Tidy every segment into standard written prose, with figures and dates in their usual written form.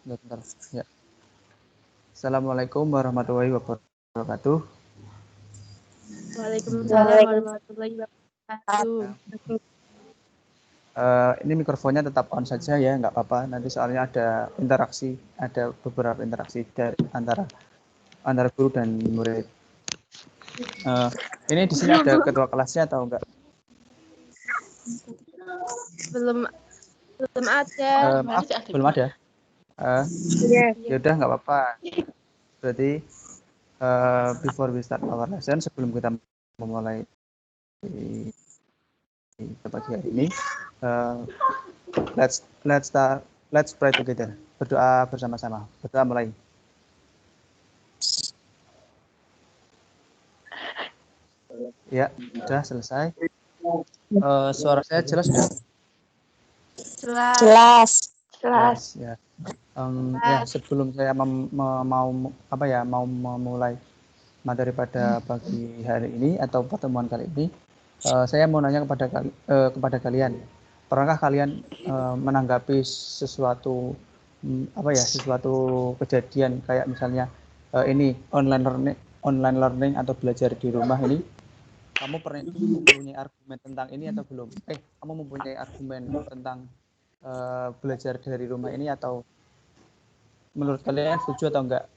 Bentar. Ya. Assalamualaikum warahmatullahi wabarakatuh. Waalaikumsalam warahmatullahi wabarakatuh. Ini mikrofonnya tetap on saja ya, nggak apa-apa. Nanti soalnya ada beberapa interaksi dari antara guru dan murid. Ini di sini ada ketua kelasnya atau enggak? Belum ada. Maaf, belum ada. Ya udah nggak apa-apa. Berarti before we start our lesson, sebelum kita memulai di pagi hari ini, let's pray together. Berdoa bersama-sama. Berdoa mulai. Ya, sudah selesai. Suara saya jelas sudah? Jelas. Ya. Ya, sebelum saya mau memulai materi pada pagi hari ini atau pertemuan kali ini, saya mau nanya kepada kalian, pernahkah kalian menanggapi sesuatu kejadian kayak misalnya ini online learning atau belajar di rumah ini, kamu pernah mempunyai argumen tentang ini atau belum? Kamu mempunyai argumen tentang belajar dari rumah ini atau menurut kalian setuju atau enggak?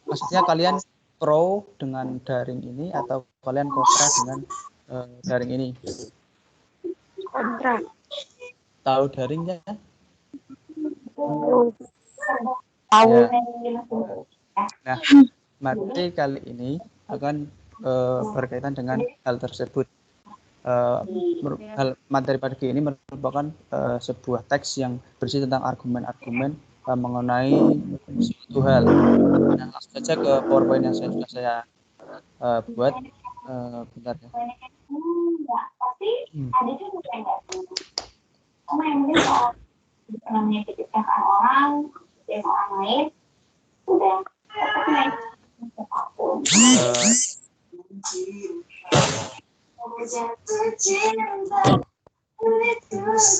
Maksudnya kalian pro dengan daring ini atau kalian kontra dengan daring ini? Kontra. Tahu daringnya? Tahu. Ya. Nah, materi kali ini akan berkaitan dengan hal tersebut. Materi pagi ini merupakan sebuah teks yang berisi tentang argumen-argumen mengenai suatu hal. Nah, langsung saja ke PowerPoint yang sudah saya buat. Bentar ya.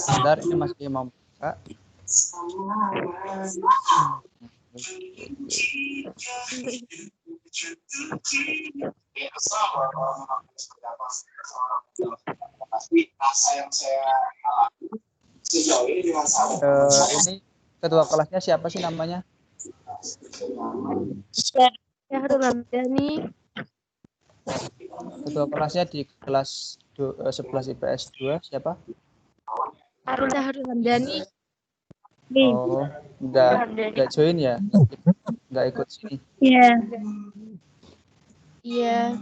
Bentar, ini masih mau buka. Ini ketua kelasnya siapa sih namanya? Syahrul Hamdani. Ketua kelasnya di kelas 11 IPS 2 siapa? Syahrul Hamdani. Oh, enggak join ya? Enggak ikut sini. Iya. Iya.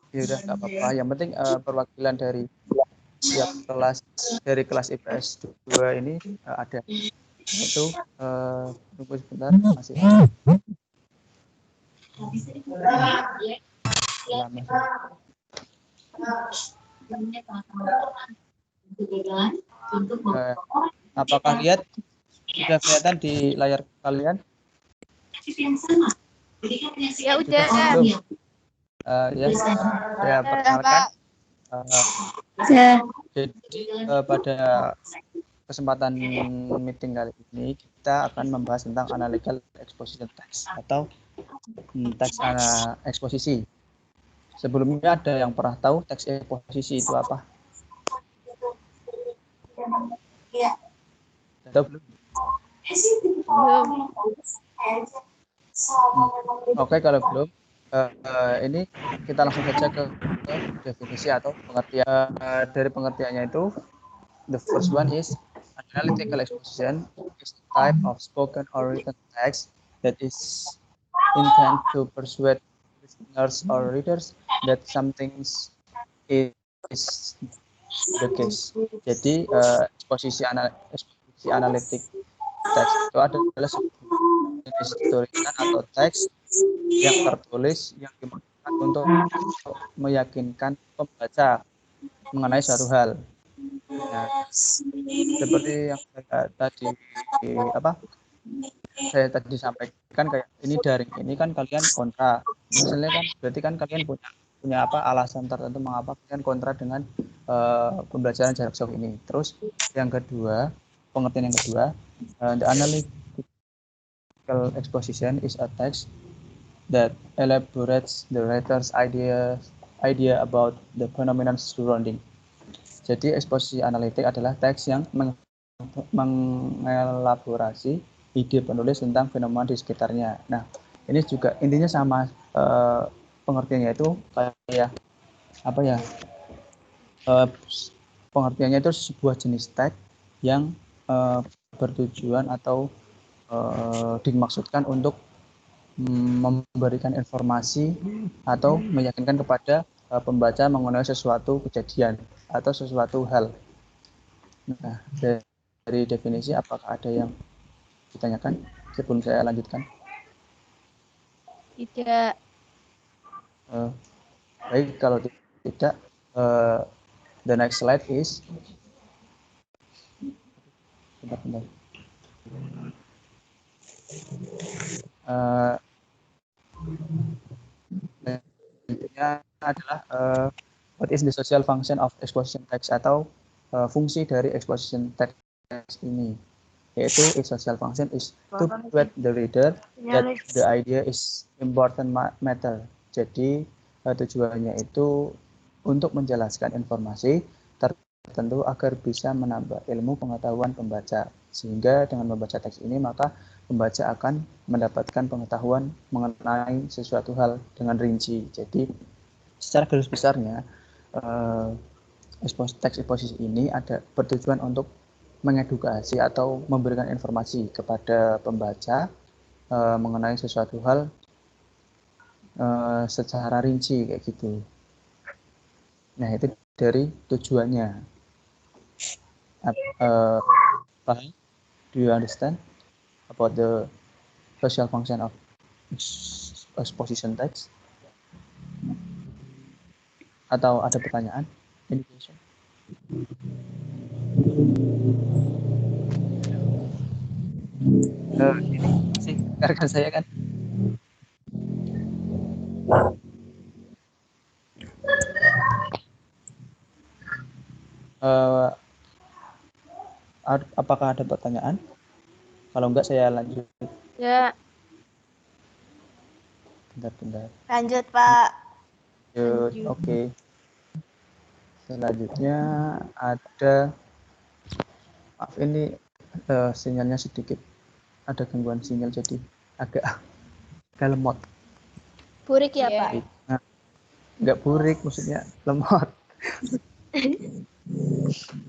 Ya udah enggak apa-apa. Yang penting perwakilan dari tiap kelas dari kelas IPS 2 ini ada. Itu tunggu sebentar masih. Apakah lihat sudah kelihatan di layar kalian? Ya udah. Ya perkenalkan. Jadi pada kesempatan meeting kali ini kita akan membahas tentang analytical exposition text atau teks eksposisi. Sebelumnya ada yang pernah tahu teks eksposisi itu apa? Tahu belum? Oke, kalau belum, ini kita langsung saja ke definisi atau pengertian. Dari pengertiannya itu, the first one is analytical exposition is a type of spoken or written text that is intended to persuade listeners or readers that something is the case. Jadi eksposisi analitik teks itu adalah sebuah jenis tulisan atau teks yang tertulis yang dimaksudkan untuk meyakinkan pembaca mengenai suatu hal. Nah, seperti yang saya tadi sampaikan, kayak ini daring ini kan kalian kontra. Misalnya kan berarti kan kalian punya alasan tertentu mengapa kalian kontra dengan pembelajaran jarak jauh ini. Terus yang kedua, pengertian yang kedua, the analytical exposition is a text that elaborates the writer's idea about the phenomenon surrounding. Jadi eksposisi analitik adalah teks yang mengelaborasi ide penulis tentang fenomena di sekitarnya. Nah, ini juga intinya sama, pengertiannya itu kayak apa ya? Pengertiannya itu sebuah jenis teks yang bertujuan atau dimaksudkan untuk memberikan informasi atau meyakinkan kepada pembaca mengenai sesuatu kejadian atau sesuatu hal. Nah, dari definisi apakah ada yang ditanyakan sebelum saya lanjutkan? Tidak. Baik, kalau tidak, the next slide is bentar. Selanjutnya adalah what is the social function of exposition text, atau fungsi dari exposition text ini, yaitu its social function is to persuade the reader that the idea is important matter. Jadi tujuannya itu untuk menjelaskan informasi tertentu agar bisa menambah ilmu pengetahuan pembaca, sehingga dengan membaca teks ini maka pembaca akan mendapatkan pengetahuan mengenai sesuatu hal dengan rinci. Jadi secara garis besarnya teks eksposisi ini ada bertujuan untuk mengedukasi atau memberikan informasi kepada pembaca mengenai sesuatu hal secara rinci kayak gitu. Nah, itu dari tujuannya. Paham? Do you understand about the social function of exposition text? Atau ada pertanyaan? Any question? Ini sih rekan saya kan. Apakah ada pertanyaan? Kalau enggak saya lanjut. Ya. Bentar. Lanjut, Pak. Oke. Selanjutnya ada, maaf ini sinyalnya sedikit ada gangguan sinyal, jadi agak lemot. Burik ya, Pak? Nah, enggak burik, maksudnya lemot.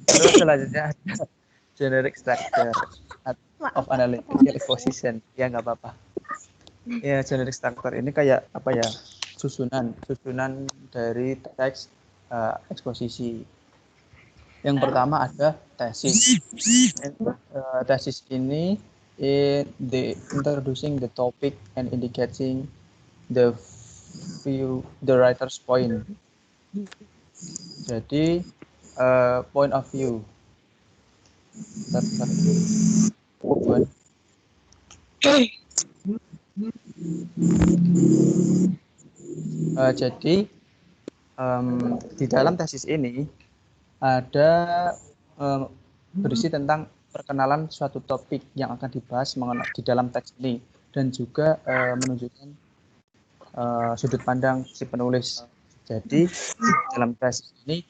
Terus selanjutnya ada generic structure of analytical exposition. Ya, nggak apa-apa. Ya, generic structure ini kayak apa ya? Susunan dari teks eksposisi. Yang pertama ada tesis. Tesis ini the introducing the topic and indicating the writer's point. Jadi point of view. Jadi di dalam tesis ini ada berisi tentang perkenalan suatu topik yang akan dibahas di dalam teks ini, dan juga menunjukkan sudut pandang si penulis. Jadi dalam tesis ini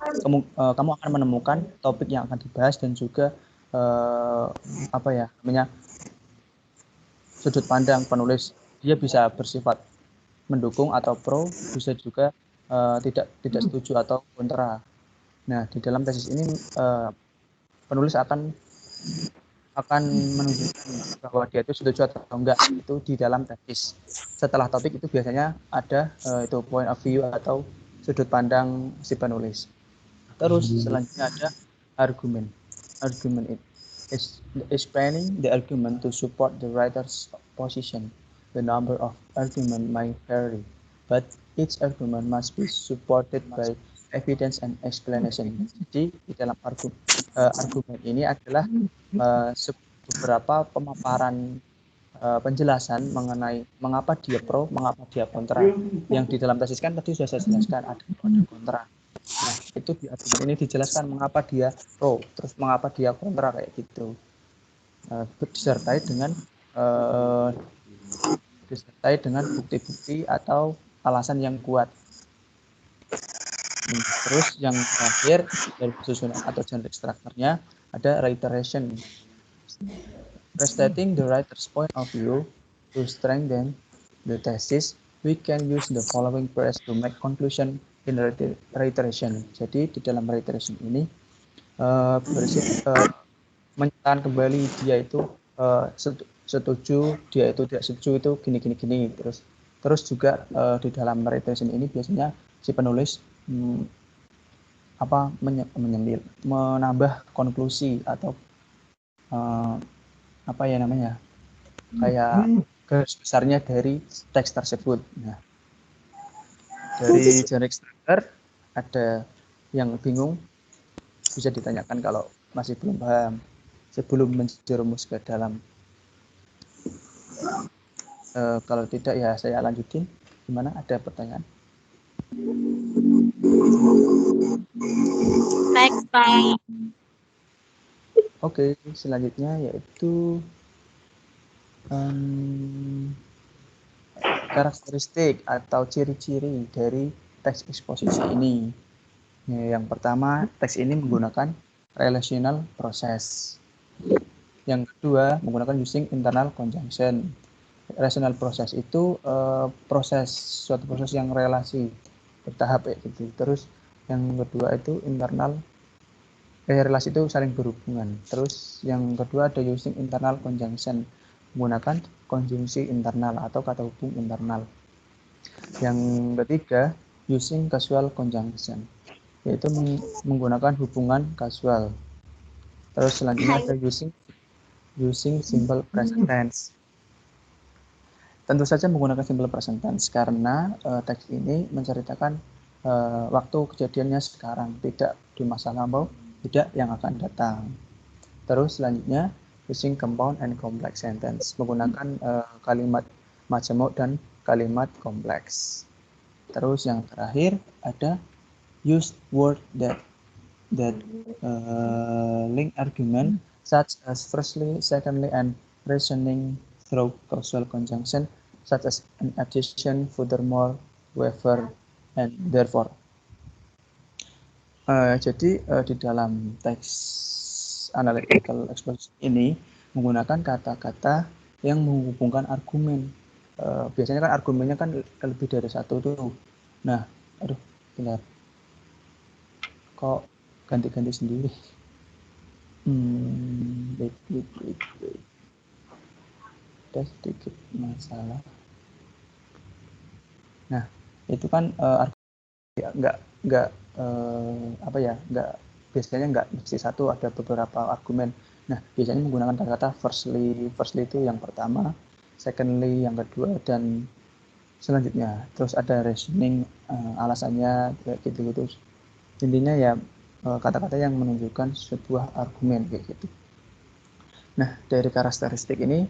kamu akan menemukan topik yang akan dibahas dan juga sudut pandang penulis. Dia bisa bersifat mendukung atau pro, bisa juga tidak setuju atau kontra. Nah, di dalam tesis ini penulis akan menunjukkan bahwa dia itu setuju atau enggak itu di dalam tesis. Setelah topik itu biasanya ada itu point of view atau sudut pandang si penulis. Terus selanjutnya ada argument. Argument is explaining the argument to support the writer's position. The number of argument may vary, but each argument must be supported by evidence and explanation. Jadi di dalam argumen ini adalah beberapa pemaparan penjelasan mengenai mengapa dia pro, mengapa dia kontra. Yang di dalam tesis kan tadi sudah saya jelaskan ada pro dan kontra. Nah, itu di argumen ini dijelaskan mengapa dia pro, terus mengapa dia kontra kayak gitu. Disertai dengan bukti-bukti atau alasan yang kuat. Terus yang terakhir dari susunan atau generic structure-nya ada reiteration. Restating the writer's point of view to strengthen the thesis, we can use the following phrase to make conclusion in reiteration. Jadi di dalam reiteration ini menyatakan kembali dia itu setuju, dia itu tidak setuju itu gini. Terus juga di dalam reiteration ini biasanya si penulis menambah konklusi atau kayak garis besarnya dari teks tersebut. Nah, dari generic structure ada yang bingung bisa ditanyakan kalau masih belum paham sebelum menjerumus ke dalam. Kalau tidak ya saya lanjutin. Gimana? Ada pertanyaan? Next, Pak. Oke, selanjutnya yaitu karakteristik atau ciri-ciri dari teks eksposisi ini. Yang pertama, teks ini menggunakan relational process. Yang kedua, menggunakan using internal conjunction. Relational process itu suatu proses yang relasi bertahap ya gitu. Terus yang kedua itu relasi itu saling berhubungan. Terus yang kedua ada using internal conjunction, menggunakan konjungsi internal atau kata hubung internal. Yang ketiga, using casual conjunction, yaitu menggunakan hubungan kasual. Terus selanjutnya ada using simple present tense. Tentu saja menggunakan simple present tense karena teks ini menceritakan waktu kejadiannya sekarang, tidak di masa lampau, tidak yang akan datang. Terus selanjutnya using compound and complex sentence, menggunakan kalimat majemuk dan kalimat kompleks. Terus yang terakhir ada use word that link argument such as firstly, secondly, and reasoning through causal conjunction such as an addition, furthermore, wherever, and therefore. Jadi di dalam teks analytical exposition ini menggunakan kata-kata yang menghubungkan argumen. Biasanya kan argumennya kan lebih dari satu tuh. Nah, bentar. Kok ganti-ganti sendiri? Wait. Ada sedikit masalah. Nah, itu kan biasanya nggak mesti satu, ada beberapa argumen. Nah, biasanya menggunakan kata-kata firstly itu yang pertama, secondly yang kedua, dan selanjutnya. Terus ada reasoning, alasannya kayak gitu. Intinya ya kata-kata yang menunjukkan sebuah argumen kayak gitu. Nah, dari karakteristik ini,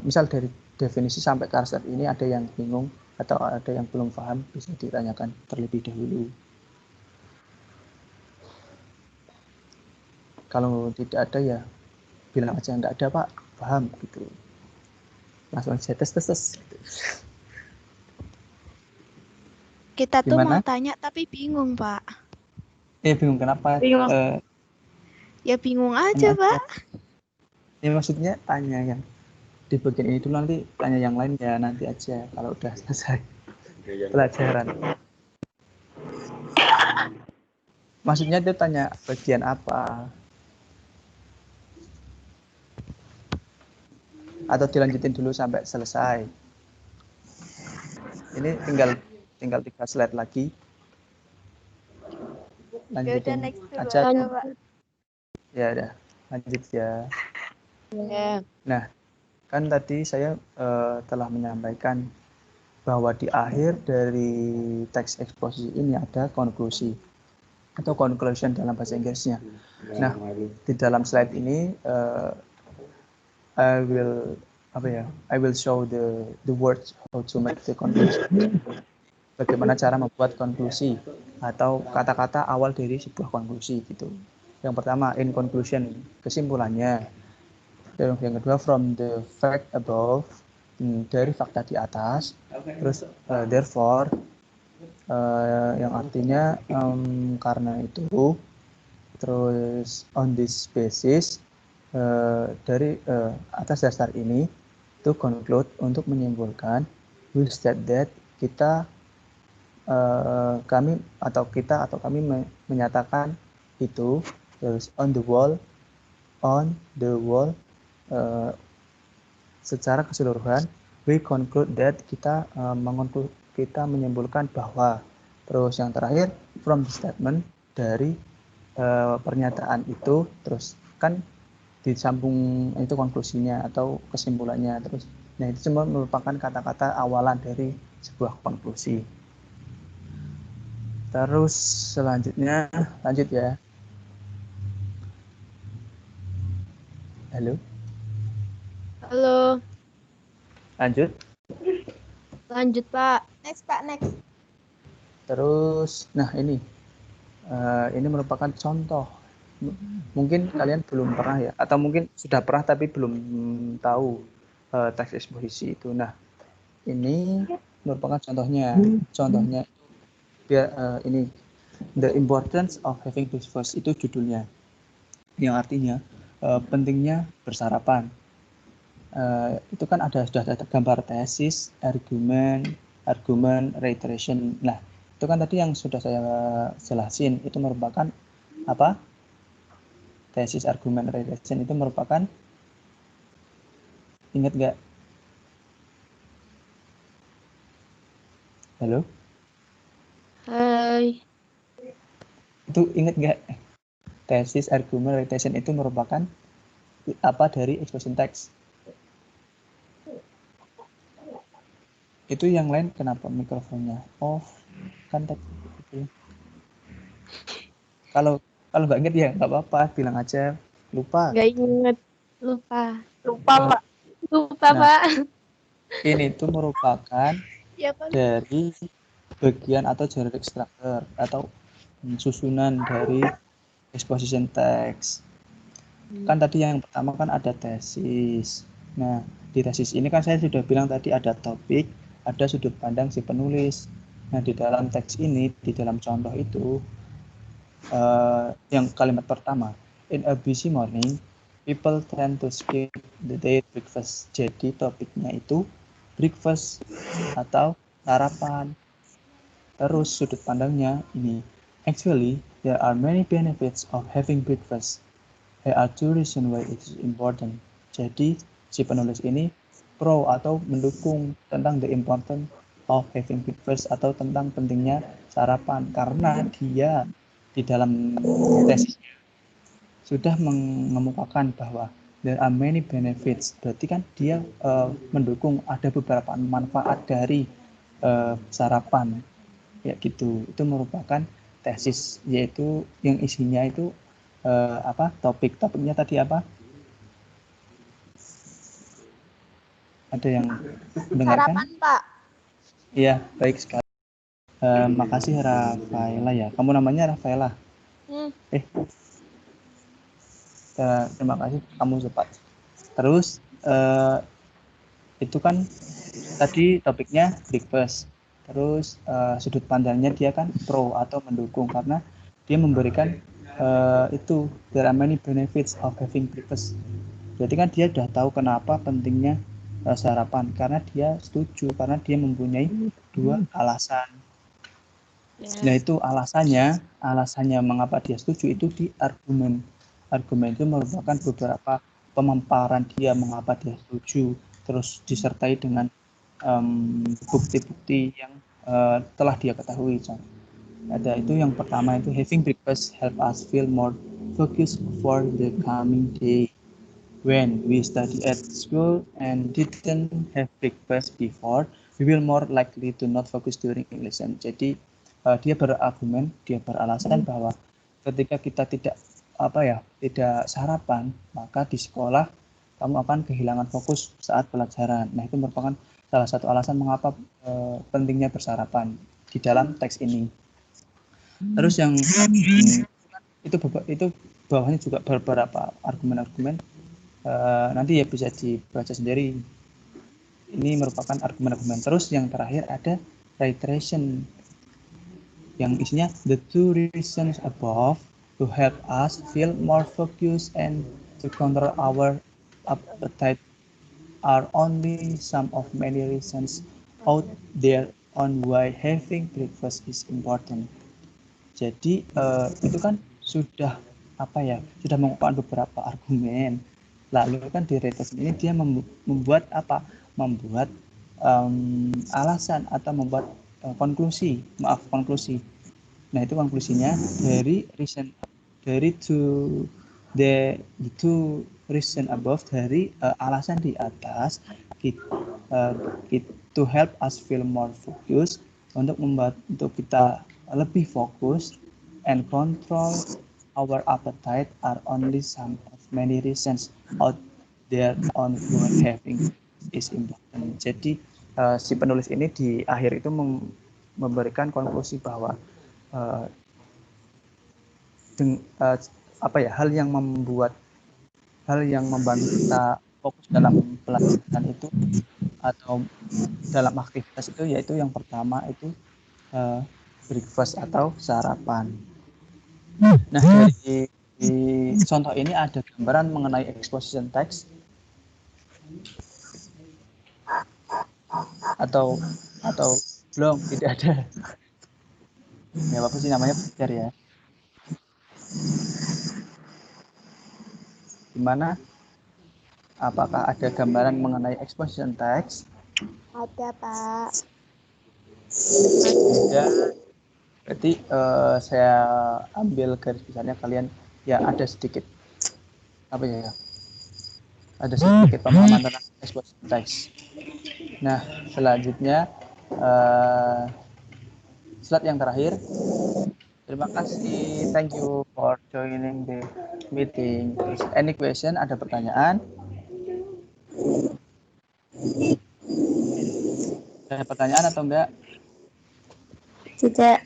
misal dari definisi sampai karakteristik ini ada yang bingung atau ada yang belum paham, bisa ditanyakan terlebih dahulu. Kalau tidak ada ya bilang aja nggak ada Pak, paham gitu. Langsung aja tes. Gitu. Kita tuh Gimana? mau tanya tapi bingung, Pak. Bingung kenapa? Bingung. Ya bingung aja, Pak. Ya maksudnya tanya yang di bagian ini dulu, nanti tanya yang lain ya nanti aja kalau udah selesai pelajaran. Maksudnya dia tanya bagian apa? Atau dilanjutin dulu sampai selesai? Ini tinggal 3 slide lagi. Lanjutin aja. Ya udah, lanjut ya. Nah, kan tadi saya telah menyampaikan bahwa di akhir dari teks eksposisi ini ada konklusi atau conclusion dalam bahasa Inggrisnya. Nah, di dalam slide ini I will show the words how to make the conclusion. Bagaimana cara membuat konklusi. atau kata-kata awal dari sebuah konklusi gitu. Yang pertama, in conclusion, kesimpulannya. Dan yang kedua, from the fact above, dari fakta di atas. Terus therefore, yang artinya karena itu. Terus on this basis, dari atas dasar ini, to conclude, untuk menyimpulkan, will state that kami menyatakan itu. Terus on the wall, secara keseluruhan, we conclude that kita menyimpulkan bahwa. Terus yang terakhir, from the statement, dari pernyataan itu, terus kan disambung itu konklusinya atau kesimpulannya. Terus nah itu semua merupakan kata-kata awalan dari sebuah konklusi. Terus selanjutnya, lanjut ya. Halo, Halo, lanjut. lanjut Pak. Next, Pak, next. Terus nah ini merupakan contoh. Mungkin kalian belum pernah ya, atau mungkin sudah pernah tapi belum tahu teks eksposisi itu. Nah, ini merupakan contohnya. Contohnya ini the importance of having breakfast, itu judulnya, yang artinya pentingnya bersarapan. Itu kan sudah ada gambar tesis, argumen, reiteration. Nah, itu kan tadi yang sudah saya jelasin, itu merupakan apa? Tesis, argumen, reiteration itu merupakan, ingat nggak? Halo? Hai. Itu ingat nggak? Tesis, argumen, reiteration itu merupakan apa dari exposition text? Itu yang lain kenapa mikrofonnya off? Kan tadi gitu. Kalau nggak inget ya nggak apa-apa, bilang aja lupa. Nggak inget. Lupa. Lupa, Pak. Lupa, Nah, Pak. ini tuh merupakan Ya, Pak. dari bagian atau generic structure atau susunan dari exposition text. Kan tadi yang pertama kan ada tesis. Nah, di tesis ini kan saya sudah bilang tadi ada topik, ada sudut pandang si penulis. Nah, di dalam teks ini, di dalam contoh itu, yang kalimat pertama, in a busy morning, people tend to skip their breakfast. Jadi topiknya itu breakfast atau sarapan. Terus sudut pandangnya ini, actually there are many benefits of having breakfast. There are two reasons why it is important. Jadi si penulis ini pro atau mendukung tentang the importance of having breakfast atau tentang pentingnya sarapan, karena dia di dalam tesisnya sudah mengemukakan bahwa there are many benefits. Berarti kan dia mendukung ada beberapa manfaat dari sarapan, ya gitu. Itu merupakan tesis, yaitu yang isinya itu topiknya tadi apa? Ada yang mendengarkan? Sarapan, Pak. Iya, baik sekali. Makasih Rafaela ya. Kamu namanya Rafaela. Terima kasih kamu cepat. Terus itu kan tadi topiknya breakfast. Terus sudut pandangnya dia kan pro atau mendukung karena dia memberikan itu there are many benefits of having breakfast. Berarti kan dia sudah tahu kenapa pentingnya sarapan, karena dia setuju, karena dia mempunyai dua alasan. Nah itu alasannya mengapa dia setuju itu di argumen. Argumen itu merupakan beberapa pemaparan dia mengapa dia setuju, terus disertai dengan bukti-bukti yang telah dia ketahui. Ada itu yang pertama itu having breakfast help us feel more focused for the coming day. When we study at school and didn't have breakfast before, we will more likely to not focus during English. Jadi dia beralasan bahwa ketika kita tidak sarapan, maka di sekolah kamu akan kehilangan fokus saat pelajaran. Nah, itu merupakan salah satu alasan mengapa pentingnya bersarapan di dalam teks ini. Terus yang itu bawahnya juga beberapa argumen-argumen. Nanti ya bisa dibaca sendiri. Ini merupakan argumen-argumen. Terus yang terakhir ada reiteration yang isinya the two reasons above to help us feel more focused and to control our appetite are only some of many reasons out there on why having breakfast is important. Jadi itu kan sudah sudah mengumpulkan beberapa argumen. Lalu kan di reiteration ini dia membuat alasan atau membuat konklusi. Nah, itu konklusinya dari the two reason above, dari alasan di atas to help us feel more focused, untuk kita lebih fokus, and control our appetite are only some of many reasons out there on why having is important. Jadi si penulis ini di akhir itu memberikan konklusi bahwa hal yang membantu kita fokus dalam pelajaran itu atau dalam aktivitas itu, yaitu yang pertama itu breakfast atau sarapan. Nah, dari contoh ini ada gambaran mengenai exposition text atau belum, tidak ada. Ya, apa sih namanya, belajar ya. Gimana? Apakah ada gambaran mengenai exposition text? Ada, Pak. Ada. Berarti saya ambil garis besarnya, kalian ya ada sedikit ada sedikit pemahaman tentang exposition text. Nah, selanjutnya slide yang terakhir. Terima kasih, thank you for joining the meeting. Terus, any question? Ada pertanyaan? Ada pertanyaan atau enggak? Tidak.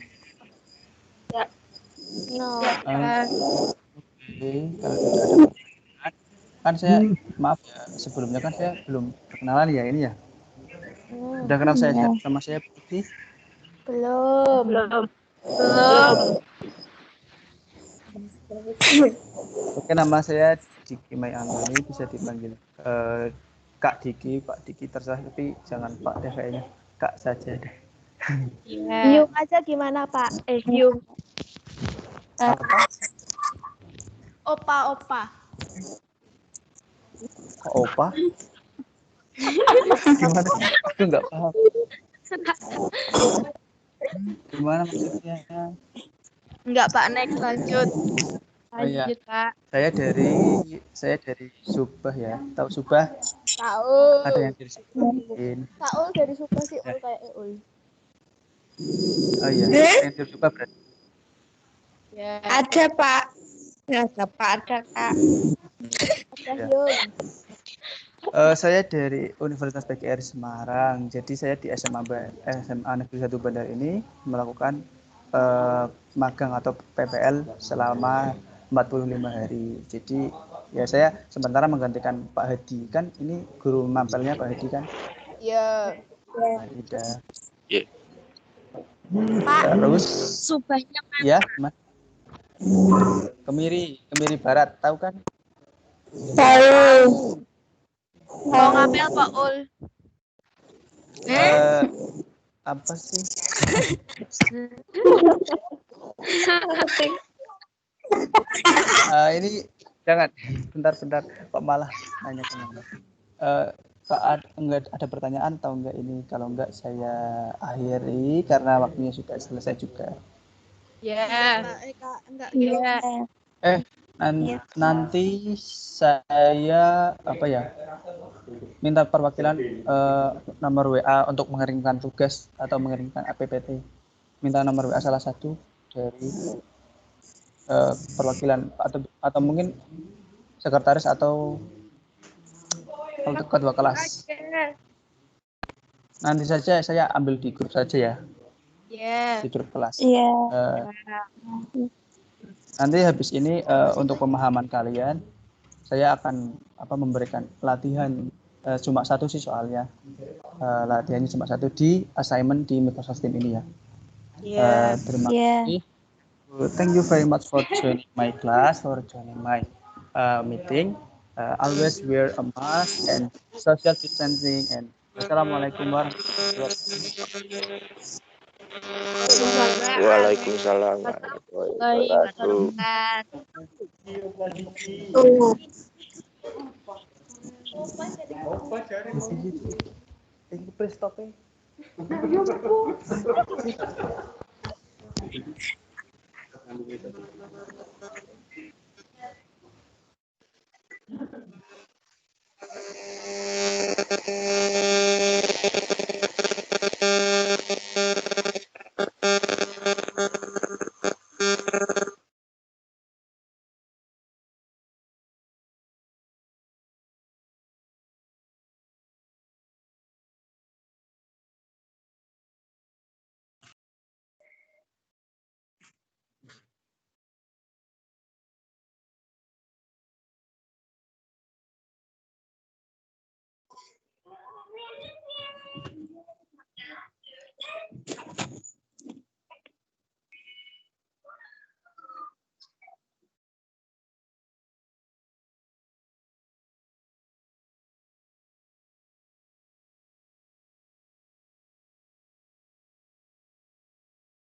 No. Oke, kalau tidak ada pertanyaan, kan saya maaf ya, sebelumnya kan saya belum perkenalan ya ini ya. Udah kenal saya sama saya Putih? Belum. Oke, nama saya Diki Mai Antoni, bisa dipanggil Kak Diki, Pak Diki, terserah, tapi jangan Pak deh kayaknya, Kak saja deh. Yung aja gimana, Pak? Yung. Apa? Opa. Kok Opa? Gimana? Aku nggak paham. Gimana maksudnya? Enggak, Pak. Next, lanjut. Iya. Pak. Saya dari Subah ya. Tahu Subah? Tahu. Ada yang dari Subah. Tahu dari Subah sih, ul kayak ul. Oh iya, yang dari Subah berarti. Ya. Ada, Pak. Ada, Pak. Ada, Kak. Ada Yung. Saya dari Universitas PGRI Semarang. Jadi saya di SMA Negeri 1 Bandar ini melakukan magang atau PPL selama 45 hari. Jadi ya saya sementara menggantikan Pak Hadi, kan ini guru mampelnya Pak Hadi kan? Iya. Tidak. Pak. Terus Subahnya ya, Mas. Kemiri Barat, tahu kan? Tahu. mau ngapel Pak Ul. Apa sih? Ini jangan, bentar, Pak malah nanya kemana. Enggak ada pertanyaan atau enggak ini? Kalau enggak saya akhiri karena waktunya sudah selesai juga. Ya. Kak, enggak. Iya. Nanti saya minta perwakilan nomor WA untuk mengirimkan tugas atau mengirimkan APPT. Minta nomor WA salah satu dari perwakilan atau mungkin sekretaris atau untuk ketua kelas. Nanti saja saya ambil di grup saja ya. Yeah. tidur kelas. Iya. Eh, nanti habis ini untuk pemahaman kalian, saya akan memberikan latihan cuma satu sih soalnya. Latihannya cuma satu di assignment di Microsoft Teams ini ya. Iya. Terima Iya. kasih. Thank you very much for joining my class, for joining my meeting. Always wear a mask and social distancing. And Assalamualaikum warahmatullahi wabarakatuh. Waalaikumsalam warahmatullahi wabarakatuh. Please stop.